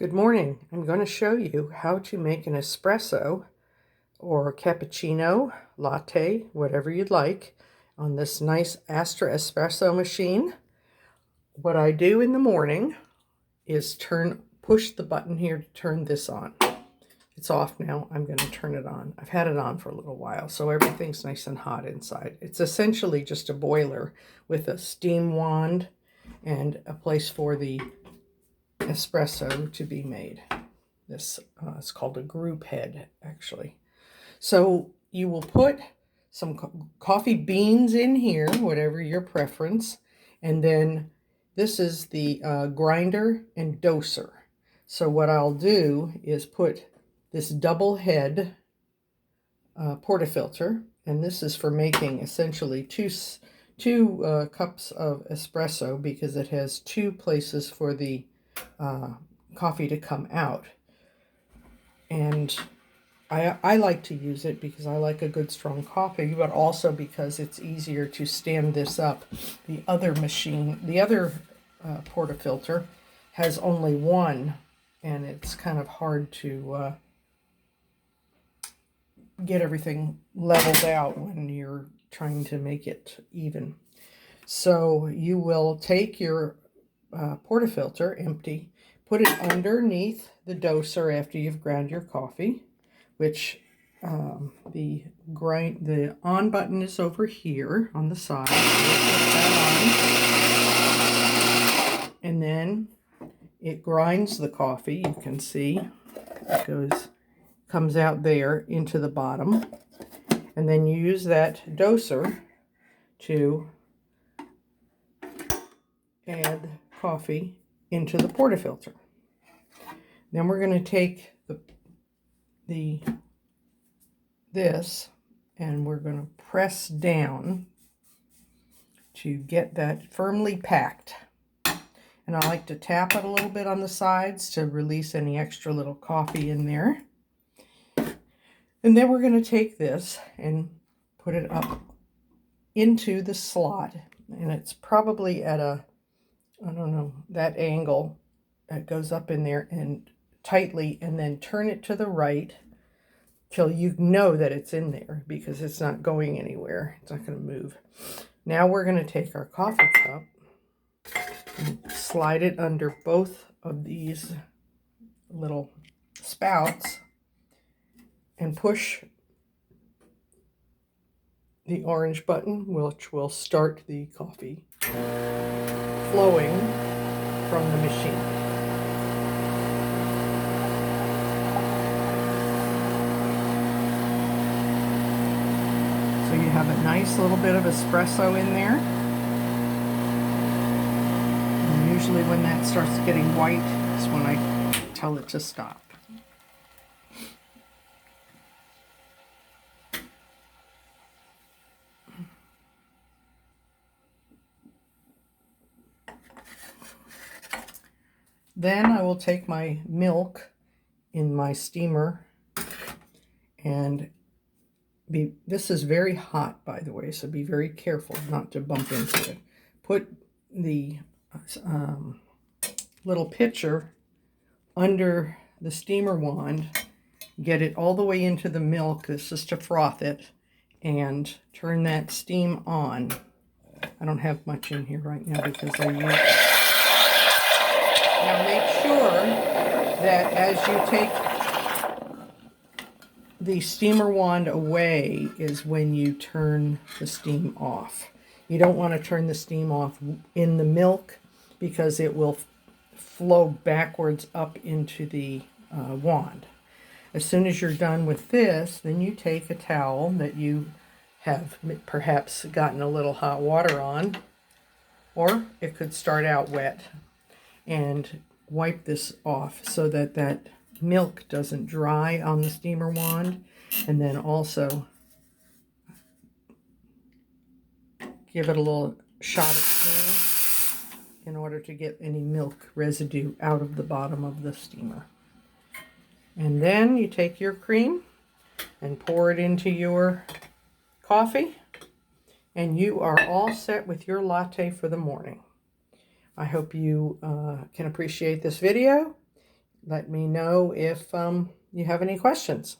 Good morning. I'm going to show you how to make an espresso or cappuccino, latte, whatever you'd like, on this nice Astra Espresso machine. What I do in the morning is push the button here to turn this on. It's off now. I'm going to turn it on. I've had it on for a little while, so everything's nice and hot inside. It's essentially just a boiler with a steam wand and a place for the espresso to be made. This is called a group head, actually. So you will put some coffee beans in here, whatever your preference, and then this is the grinder and doser. So what I'll do is put this double head portafilter, and this is for making essentially two cups of espresso, because it has two places for the coffee to come out. And I like to use it because I like a good strong coffee, but also because it's easier to stand this up. The other machine, the other portafilter, has only one, and it's kind of hard to get everything leveled out when you're trying to make it even. So you will take your portafilter empty, put it underneath the doser after you've ground your coffee, which the on button is over here on the side. So put that on, and then it grinds the coffee. You can see it comes out there into the bottom, and then you use that doser to add coffee into the portafilter. Then we're going to take this and we're going to press down to get that firmly packed. And I like to tap it a little bit on the sides to release any extra little coffee in there. And then we're going to take this and put it up into the slot. And it's probably at a, I don't know, that angle. It goes up in there and tightly, and then turn it to the right till you know that it's in there, because it's not going anywhere. It's not going to move. Now we're going to take our coffee cup and slide it under both of these little spouts and push the orange button, which will start the coffee flowing from the machine. So you have a nice little bit of espresso in there. And usually when that starts getting white is when I tell it to stop. Then I will take my milk in my steamer, and this is very hot, by the way, so be very careful not to bump into it. Put the little pitcher under the steamer wand, get it all the way into the milk. This is to froth it, and turn that steam on. I don't have much in here right now because I use it. Now make sure that as you take the steamer wand away is when you turn the steam off. You don't want to turn the steam off in the milk, because it will flow backwards up into the wand. As soon as you're done with this, then you take a towel that you have perhaps gotten a little hot water on, or it could start out wet, and wipe this off so that that milk doesn't dry on the steamer wand. And then also give it a little shot of cream in order to get any milk residue out of the bottom of the steamer. And then you take your cream and pour it into your coffee, and you are all set with your latte for the morning. I hope you can appreciate this video. Let me know if you have any questions.